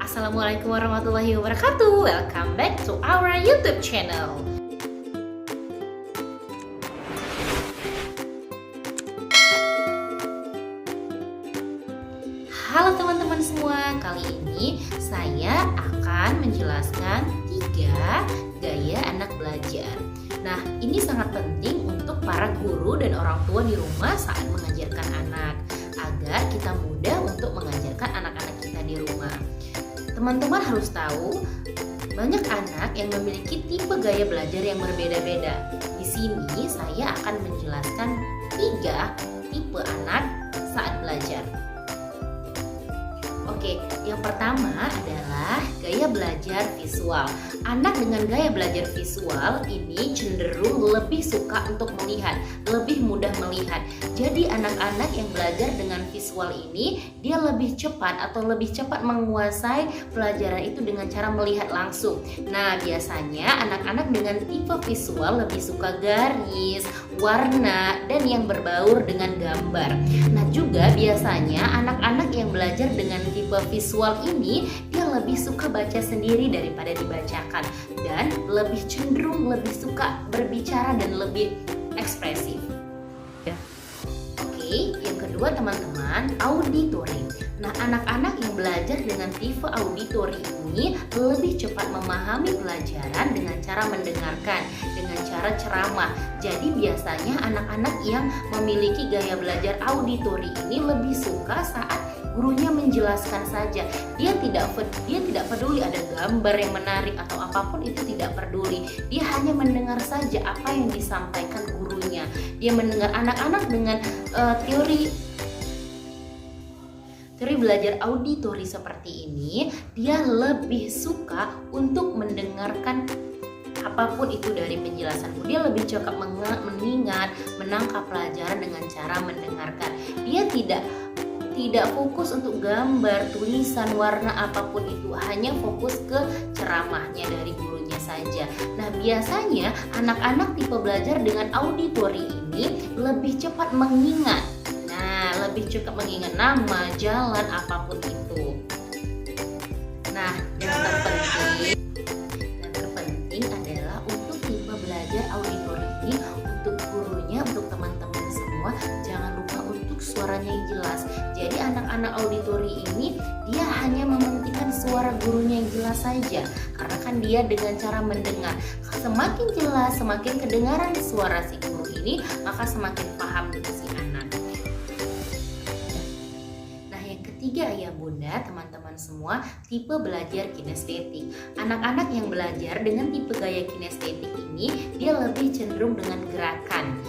Assalamualaikum warahmatullahi wabarakatuh. Welcome back to our YouTube channel. Halo teman-teman semua, kali ini saya akan menjelaskan 3 gaya anak belajar. Nah, ini sangat penting untuk para guru dan orang tua di rumah saat mengajarkan anak, agar kita mudah untuk mengajarkan anak-anak kita di rumah. Teman-teman harus tahu, banyak anak yang memiliki tipe gaya belajar yang berbeda-beda. Di sini saya akan menjelaskan 3 tipe anak saat belajar. Oke, yang pertama adalah gaya belajar visual. Anak dengan gaya belajar visual ini cenderung lebih suka untuk melihat, lebih mudah melihat. Jadi anak-anak yang belajar dengan visual ini, dia lebih cepat atau lebih cepat menguasai pelajaran itu dengan cara melihat langsung. Nah, biasanya anak-anak dengan tipe visual lebih suka garis, warna, dan yang berbaur dengan gambar. Nah, juga biasanya anak-anak yang belajar dengan tipe visual ini, dia lebih suka baca sendiri daripada dibacakan, dan lebih cenderung lebih suka berbicara dan lebih ekspresif. Oke, yang kedua teman-teman, auditory. Nah, anak-anak yang belajar dengan tipe auditory ini lebih cepat memahami pelajaran dengan cara mendengarkan, dengan cara ceramah. Jadi biasanya anak-anak yang memiliki gaya belajar auditory ini lebih suka saat gurunya menjelaskan saja. Dia tidak peduli ada gambar yang menarik atau apapun, itu tidak peduli. Dia hanya mendengar saja apa yang disampaikan gurunya. Dia mendengar. Anak-anak dengan teori belajar auditori seperti ini, dia lebih suka untuk mendengarkan apapun itu dari penjelasan. Dia lebih cepat mengingat, menangkap pelajaran dengan cara mendengarkan. Dia tidak fokus untuk gambar, tulisan, warna apapun itu, hanya fokus ke ceramahnya dari gurunya saja. Nah, biasanya anak-anak tipe belajar dengan auditori ini lebih cepat mengingat. Nah, lebih cepat mengingat nama, jalan, apapun itu. Nah, yang terpenting adalah untuk tipe belajar auditori ini, untuk gurunya, untuk teman-teman semua, jangan lupa untuk suaranya yang jelas. Jadi anak-anak auditori ini, dia hanya mementingkan suara gurunya yang jelas saja, karena kan dia dengan cara mendengar. Semakin jelas, semakin kedengaran suara si guru ini, maka semakin paham si anak. Nah, yang ketiga ya bunda, teman-teman semua, tipe belajar kinestetik. Anak-anak yang belajar dengan tipe gaya kinestetik ini, dia lebih cenderung dengan gerakan.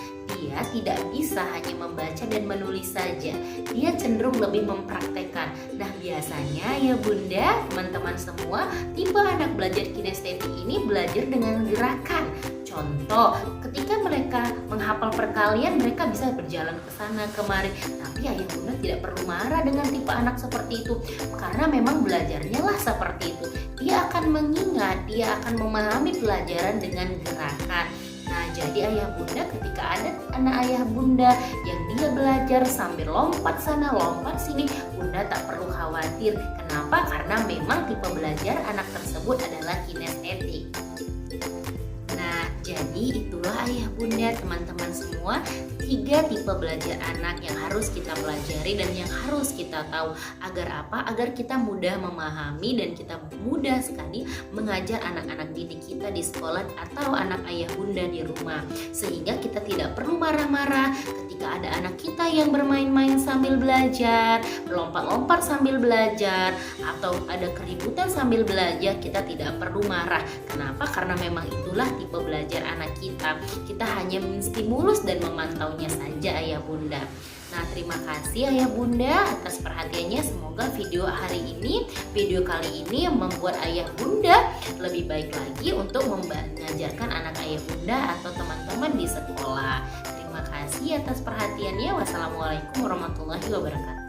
Dia tidak bisa hanya membaca dan menulis saja. Dia cenderung lebih mempraktekkan. Nah, biasanya ya bunda, teman-teman semua, tipe anak belajar kinestetik ini belajar dengan gerakan. Contoh, ketika mereka menghafal perkalian, mereka bisa berjalan ke sana kemari. Tapi ayah bunda tidak perlu marah dengan tipe anak seperti itu, karena memang belajarnya lah seperti itu. Dia akan mengingat, dia akan memahami pelajaran dengan gerakan. Nah, jadi ayah bunda, ketika ada anak ayah bunda yang dia belajar sambil lompat sana lompat sini, bunda tak perlu khawatir. Kenapa? Karena memang tipe belajar anak tersebut adalah kinestetik. Nah, jadi itulah ayah bunda, teman-teman semua, 3 tipe belajar anak yang harus kita pelajari dan yang harus kita tahu. Agar apa? Agar kita mudah memahami dan kita mudah sekali mengajar anak-anak didik kita di sekolah atau anak ayah bunda di rumah. Sehingga kita tidak perlu marah-marah ketika ada anak kita yang bermain-main sambil belajar, melompat-lompat sambil belajar, atau ada keributan sambil belajar. Kita tidak perlu marah. Kenapa? Karena memang itulah tipe belajar anak kita. Kita hanya menstimulus dan memantaunya saja ayah bunda. Nah, terima kasih ayah bunda atas perhatiannya. Semoga video kali ini membuat ayah bunda lebih baik lagi untuk mengajarkan anak ayah bunda atau teman-teman di sekolah. Terima kasih atas perhatiannya. Wassalamualaikum warahmatullahi wabarakatuh.